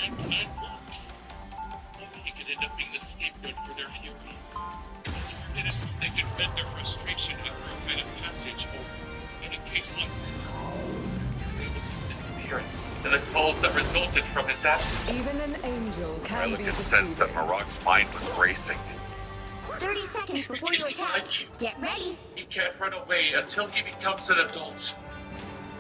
That plan works. Maybe he could end up being the scapegoat for their fury. Let's forget it. They could vent their frustration after a rite of passage or in a case like this. After Amos' disappearance and the calls that resulted from his absence. Even an angel can Ryla be could sense that deceiving. Marok's mind was racing. 30 seconds before you Is he attack. like you? Get ready. He can't run away until he becomes an adult.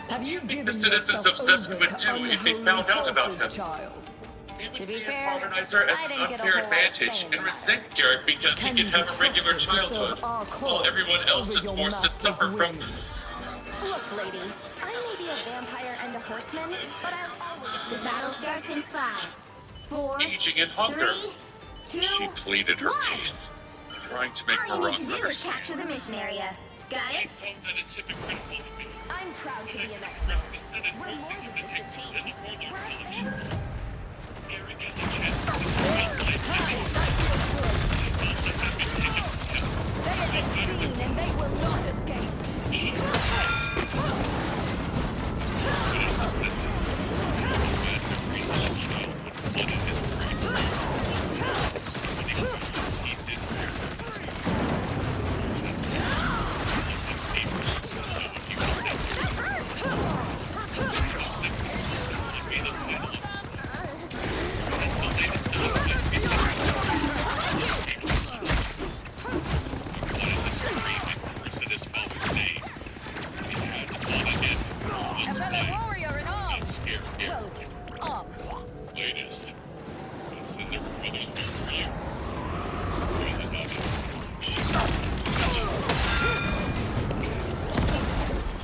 Have What do you think given the citizens yourself of Zesk over would to do if they unholy found out about forces, him? child? They would To be see his fair, harmonizer as I an didn't get a unfair whole lot advantage say in and the resent Garrick because he Can could you have a be regular trusted to serve childhood, our while cause everyone else over is your forced to master's suffer from. whims? Look, lady, I may be a vampire and a horseman, but I'll always. The battle starts in 5, 4, Aging in hunger. 3, 2, She pleaded her 1. case, trying to make All you need to Marok do is understand. capture the mission area. Got He it? felt that it's hypocritical of me. I'm proud to But be I an couldn't risk the expert. Senate We're forcing more him than to just take a part team. in the warlord We're selections. Garrick has a chance to defend That life. feels good. I won't let that be taken from him. They have been seen and they will not escape. Finish the sentence. Some bad memories of his childhood flooded his brain. So many questions he didn't dare to ask. He looked at papers to know what he was thinking. Those things would be the title of his life. As the latest development, he said, he wanted to scream and curse at his father's name. He had to on again to rule his A fellow life. warrior in Not arms. scare Garrick. Well, arm. Latest. Listen, there were others before you. Rather not. Yes.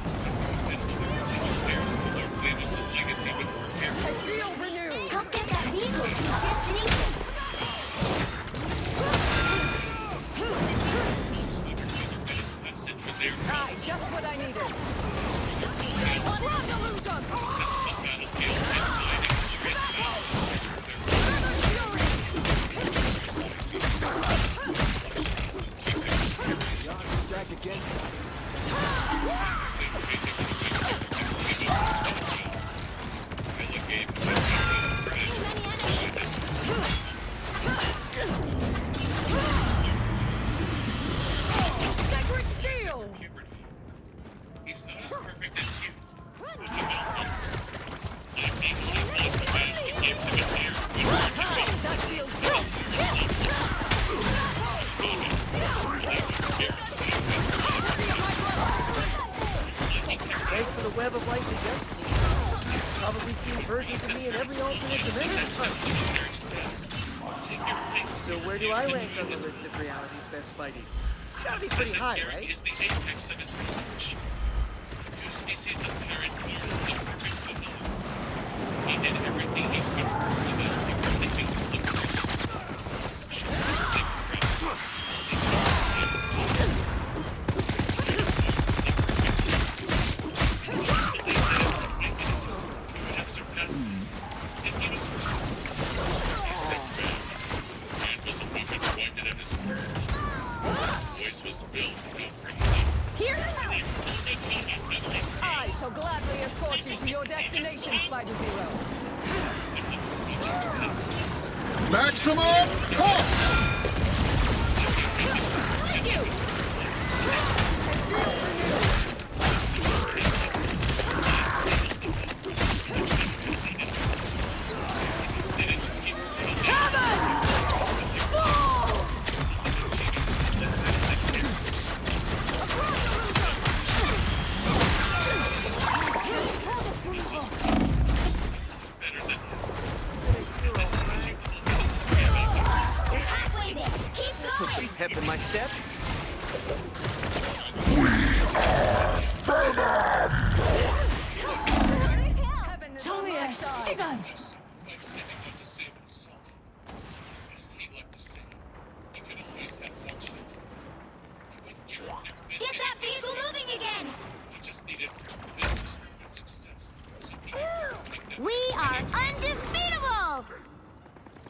Just like that other teacher dares to learn Davis's legacy before I Garrick. feel renewed. Help get that vehicle to its destination. This is a small slugger minute message with their Aye, just what I needed. wonderful tales. Blood illusion. Since the battlefield and died in glorious battles together with their Back again. same fate they would have given to Davis' stone. Ella gave him that credit to this. Sacred steel. Puberty. He's not as perfect as you, but I don't know. I'm the only one who managed to give him an heir who would learn to be. That feels good. Thanks to the web of life and destiny. Probably seen versions of me in every alternate dimension. So where do I rank on the list of reality's best Spideys? Gotta be pretty high, right? Is the apex of his research. New species of Terran born the perfect vanilla. He did everything he could for her child, the only thing to look for. She was impressed with was filled with outrage. Here So now. the experiments on my memory I shall gladly escort you to your destination, Spider Zero. it was project Maximum pulse! Thank you. didn't keep Heaven! Fall! better than him. This is what you told me the story about this. You're halfway there. Keep Put going. some pep in my step. Heaven is on my side. Sacrificed anyone to save himself. As he liked to say, he could always have one children. But Garrett never meant Get that anything to vehicle him. moving again. He just needed proof of his experiment success. So he could replicate that We are experience. undefeatable.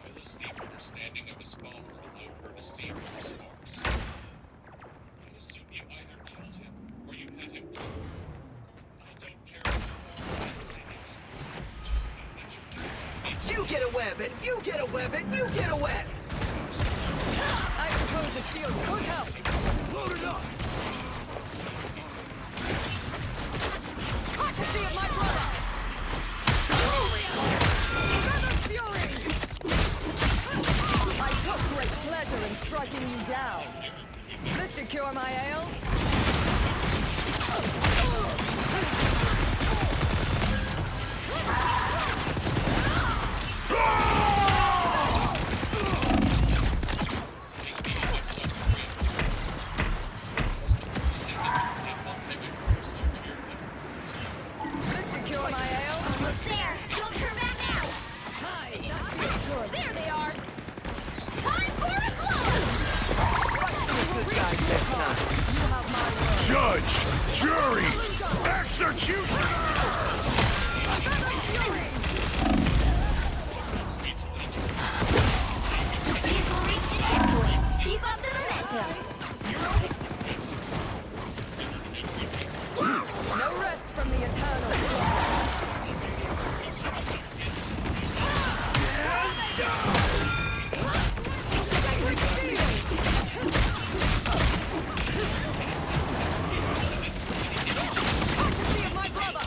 Lila's deep understanding of his father allowed her to see through his marks. I assume you either killed him or you had him killed. I don't care how far you did it. Just know that you never need to. You get a web, and you get a web, and you get a web! I suppose the shield could help. Load it up! Courtesy of my brother! Feather Fury! I took great pleasure in striking you down. This should cure my ails. This should cure my ails. Almost there. Don't turn back now. Hi, that feels good. There they are. Time for a close. Good guys next time. You have my word. Judge, jury, executioner! Feather Fury! Vehicle reached an airport. Keep up the momentum. No rest from the eternal. Sacred Steel! Courtesy of my brother!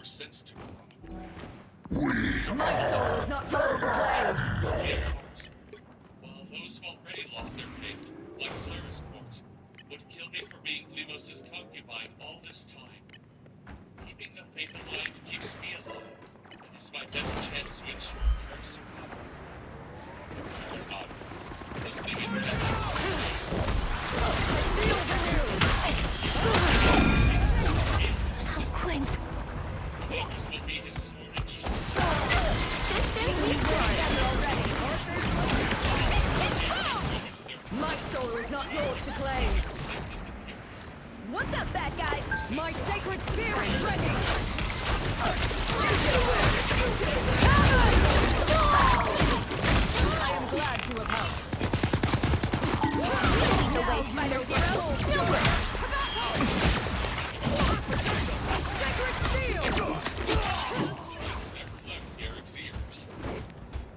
Sense to My soul is not yours to play. while those who already lost their faith, like Cyrus Court, would kill me for being Glimos' concubine all this time. Keeping the faith alive keeps me alive, and is my best chance to ensure her survival. Tyler nodded, listening intently. Quint. Focus will be his sword and shield. Systems we scored together already. My soul is not yours to claim. This disappearance. What's up, bad guys? My sacred spear is ready. I am glad to have helped. No way, Spider Zero. Sacred steel! It's never left Eric's ears.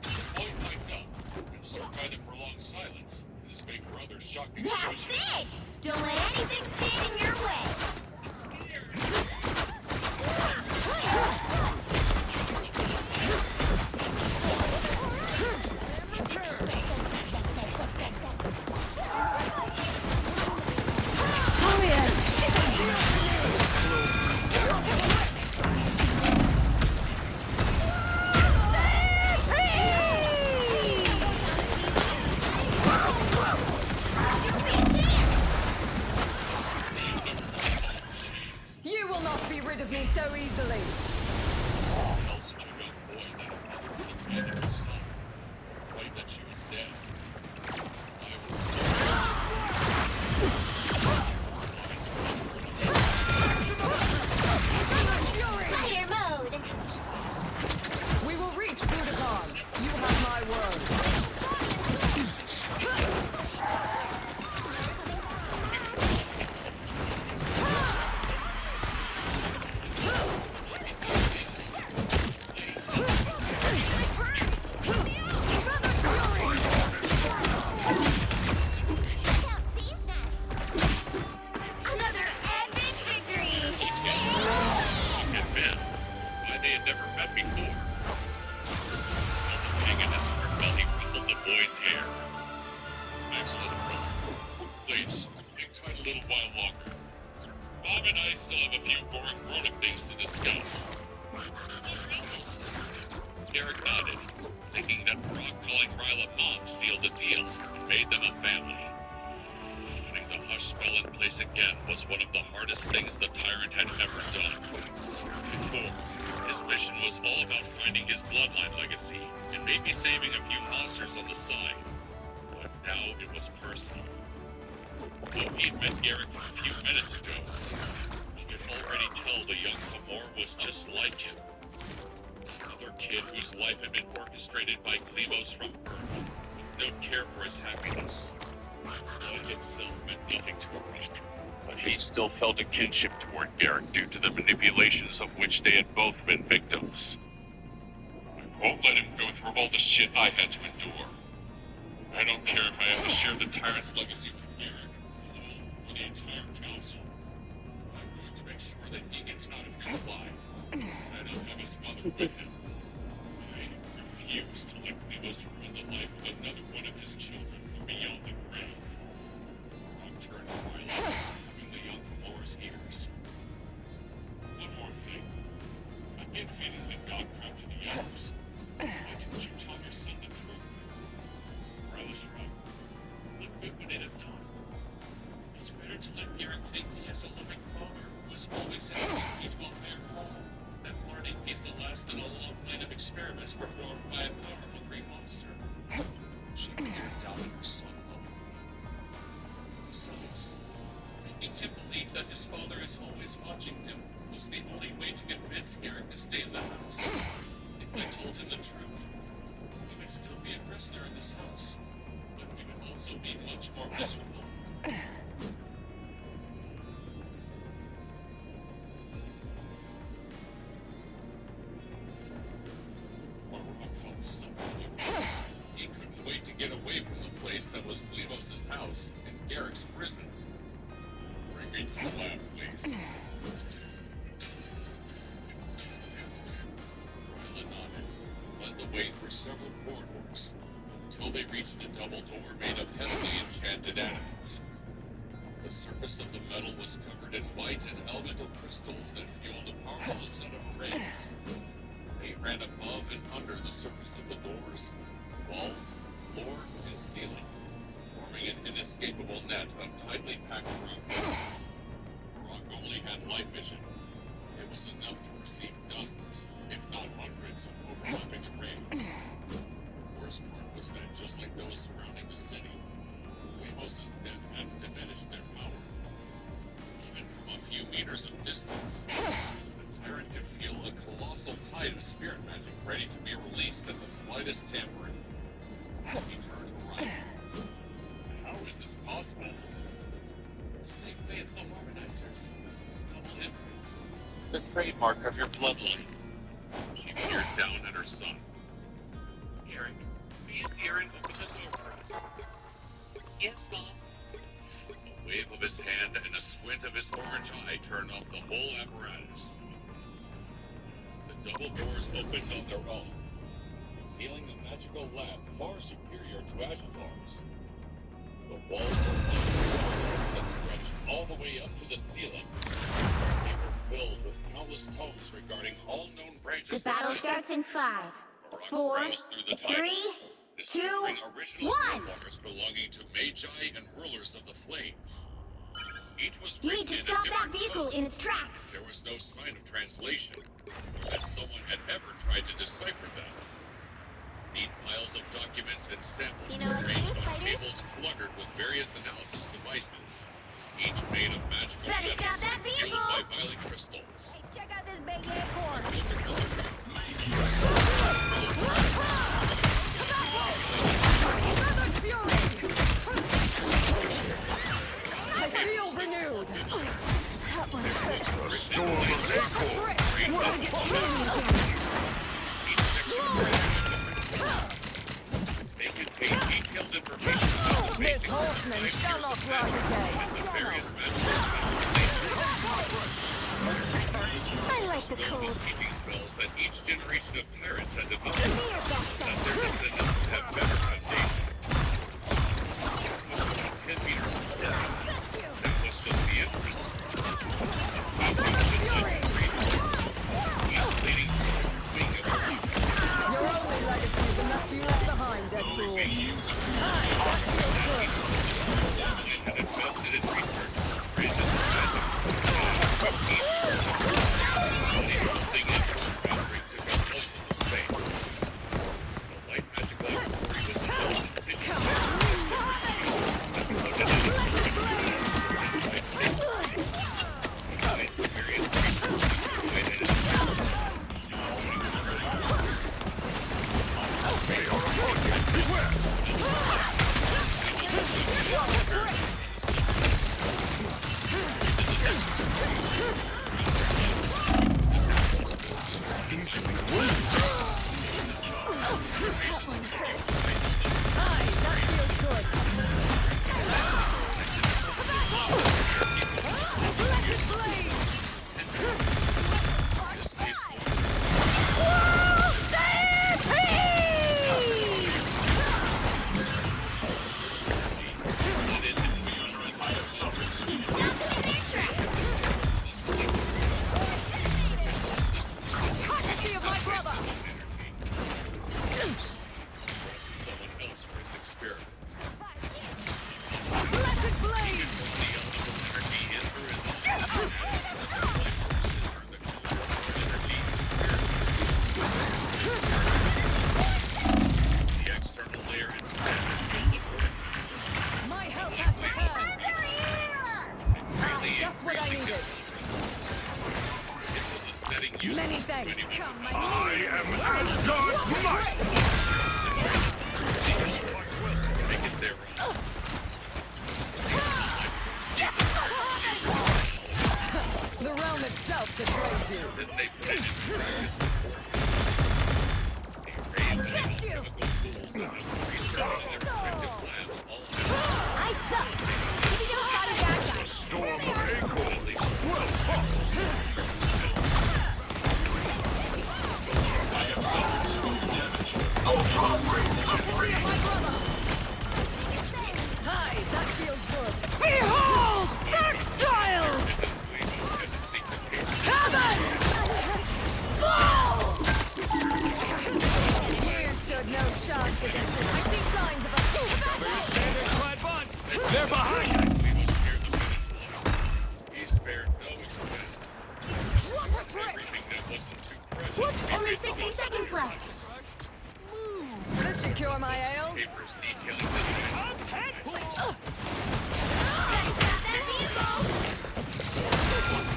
The point picked up, and struck by the prolonged silence, his big brother's shocked That's expression. it! Don't let anything stand in your way. I'm scared. You will not be rid of me so easily. Tell such a young boy that a mother would abandon her son, claimed that she was dead. I was scared. Fury! Spider mode. We will reach Budokan. You have my word. Another epic victory. Details. And men, why they had never met before. Felt a pang in his heart while he ruffled the boy's hair. Max let him run. Please, hang tight a little while longer. Mom and I still have a few boring grown-up things to discuss. Derek nodded, thinking that Brock calling Ryla Mom sealed the deal and made them a family. But place again was one of the hardest things the Tyrant had ever done. Before, his mission was all about finding his bloodline legacy and maybe saving a few monsters on the side. But now it was personal. Though he'd met Garrick a few minutes ago, he could already tell the young Fomor was just like him. Another kid whose life had been orchestrated by Glivos from Earth, with no care for his happiness. Blood itself meant nothing to Rock, but he still felt a kinship toward Garrick due to the manipulations of which they had both been victims. I won't let him go through all the shit I had to endure. I don't care if I have to share the Tyrant's legacy with Garrick, or the entire council. I'm going to make sure that he gets out of here alive. I don't have his mother with him. I refuse to let Glivos ruin the life of another one of his children from beyond the grave. Rock turned to Ryla, in the young Fomor's ears. One more thing. I get feeding the god crap to the others. Why didn't you tell your son the truth? Ryla shrugged. What good would it have done? It's better to let Garrick think he has a loving father who is always asking me to their home, than learning he's the last in a long line of experiments performed by a power-hungry monster. She peered down at her son. Besides, making him believe that his father is always watching him was the only way to convince Garrick to stay in the house. If I told him the truth, he would still be a prisoner in this house, but we would also be much more miserable. Rock felt suffering. He couldn't wait to get away from the place that was Glivos' house and Garrick's prison. Bring me to the lab, please. Ryla nodded, led the way through several corridors, until they reached a double door made of heavily enchanted adamant. The surface of the metal was covered in white and elemental crystals that fueled a powerful set of rays. They ran above and under the surface of the doors, walls, floor, and ceiling, forming an inescapable net of tightly packed rooms. Rock only had light vision. It was enough to perceive dozens, if not hundreds, of overlapping arrays. The worst part was that, just like those surrounding the city, Glivos' death hadn't diminished their power. Even from a few meters of distance, the Tyrant could feel a colossal tide of spirit magic ready to be released at the slightest tampering. He turned to Ryla. How is this possible? The same way as the harmonizers. Double imprints. The trademark of your bloodline. She peered down at her son. Garrick, me and Darren open the door for us. Yes, Mom. A wave of his hand and a squint of his orange eye turned off the whole apparatus. The double doors opened on their own, revealing a magical lab far superior to Ashitar's. The walls were lined with that stretched all the way up to the ceiling. They were filled with countless tomes regarding all known branches The Oh, battle starts in 5, Rock 4, browsed through the 3, titles, discovering 2, original 1. bloodwalkers belonging to Magi and rulers of the Flames. Each was You written need to in a stop that different vehicle code. in its tracks. There was no sign of translation, or that someone had ever tried to decipher them. Neat piles of documents and samples You know were what to arranged do, on Spiders? tables cluttered with various analysis devices, each made of magical Better stop metals that fueled vehicle! by violet crystals. Check out this big acorn. Feather Fury! I feel renewed! That one hurt. A storm of acorn. Trick! We're gonna get through again! Each section represented a different code. They contained detailed information about the Miss basics of Horseman, 5 shall years not of ride magic again! and the various magical specializations. I like the cold. Teaching spells that each generation of tyrants had developed, Give me your best that set. their descendants would have better foundations. It was only 10 meters long. That was just the entrance. The teaching should lead to 3 doors, each leading to a different wing of the loop. Your only legacy is the mess you left behind, Deadpool. Moving east of the That feels good. and had invested in research for range is magic. Thing is, Raspberry took up most of the space. The light magic laboratory was built in fishy various creatures divided into Many thanks. I am Asgard's might! make it their own. The realm itself betrays you. Then they put it into practice before. They raised the chemical tools that have researched in their respective labs all over. I suck. Did you just got a bad guy? Storm of acorns! Well fought! Hi, that feels good. Behold, their child! Heaven! Fall! You stood no chance against this. I see signs of a They're behind us! He spared no expense. What a trick! Everything that wasn't too precious. Only 60 seconds left. This should cure my ails. Papers detailing this.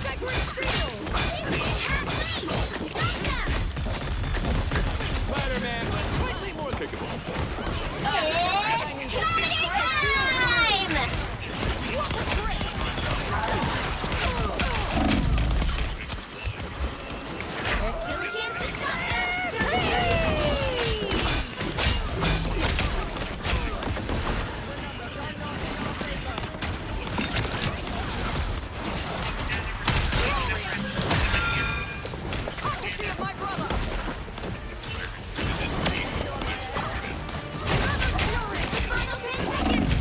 Sacred steel! Spider-Man was slightly more kickable. There's still a chance to stop them. Prophecy of my brother! Final 10 seconds.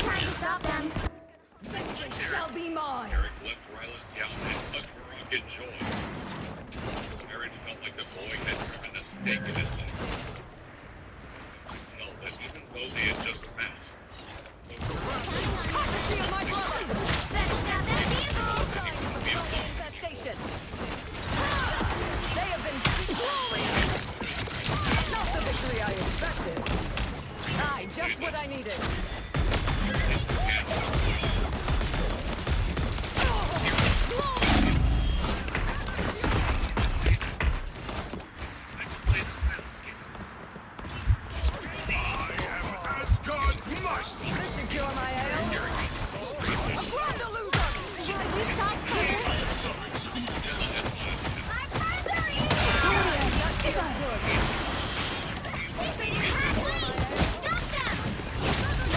Time to stop them. Vengeance shall be mine! Eric left Rylus down and hugged Rock in joy. Aaron felt like the boy had driven a stake in his arms. I could tell that even though they had just met, Prophecy of my brother! Better stop that vehicle. Signs of a growing infestation! They have been glorious! Not the victory I expected. Aye, just what I needed. I could play the silence game. I am Asgard's might! This should cure my ails. A grand illusion! Should you stop there? I'm further in. That feels good. Stop them.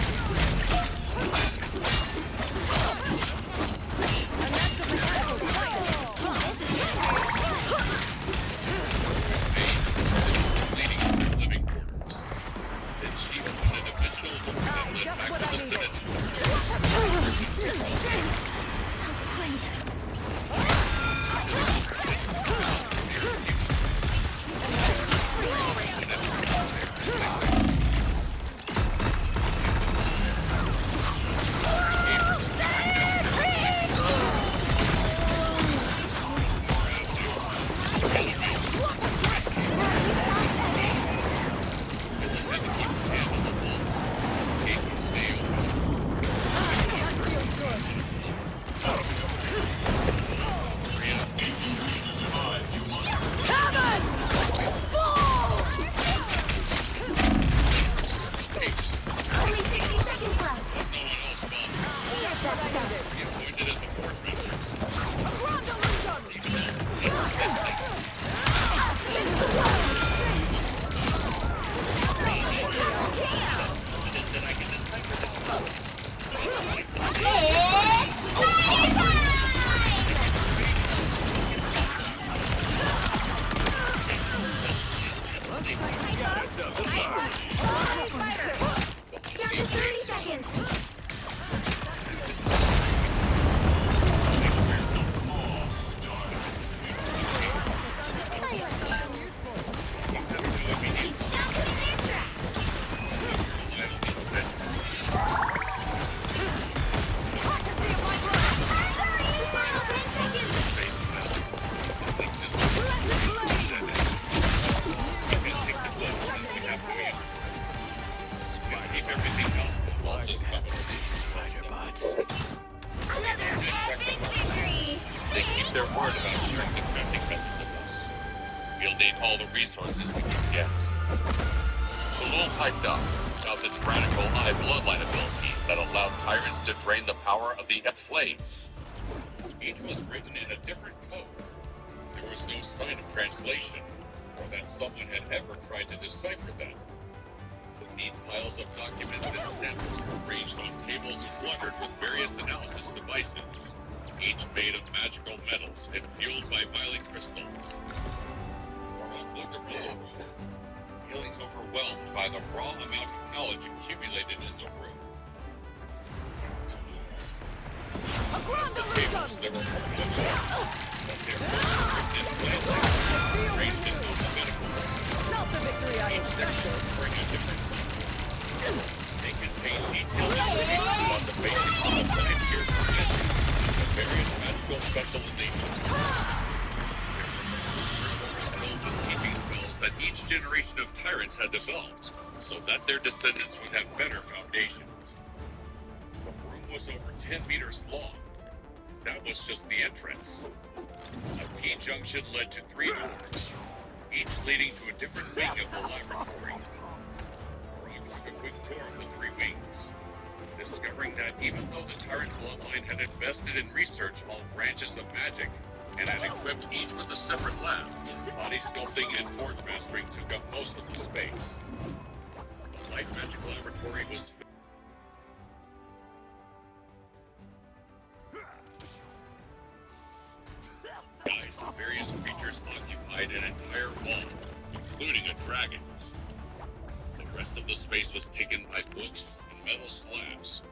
doesn't matter. Spider! Down to 30 seconds! He's stopped in their tracks! Final 10 seconds! Keep everything else that loves us covered. Another epic victory! They keep their word about sharing the crafting method with us. We'll need all the resources we can get. Balul piped up about the tyrannical Eye bloodline ability that allowed tyrants to drain the power of the flames. Each was written in a different code. There was no sign of translation, or that someone had ever tried to decipher them. Neat piles of documents and samples were arranged on tables cluttered with various analysis devices, each made of magical metals and fueled by violet crystals. Warlock looked around, feeling overwhelmed by the raw amount of knowledge accumulated in the room. The tables that were confidential, but they were restricted plainly, arranged in alphabetical order. Not the victory I Each section expected. bring a different type. They contain detailed information about the basics of the planet here's for magic and the various magical specializations. This room was filled with teaching spells that each generation of tyrants had developed, so that their descendants would have better foundations. The room was over 10 meters long. That was just the entrance. A T-junction led to 3 doors, each leading to a different wing of the laboratory. Rogue took a quick tour of the 3 wings, discovering that even though the Tyrant bloodline had invested in research on branches of magic and had equipped each with a separate lab, body sculpting and forge mastering took up most of the space. The light magic laboratory was guys and various creatures occupied an entire wall, including a dragon's. The rest of the space was taken by books and metal slabs,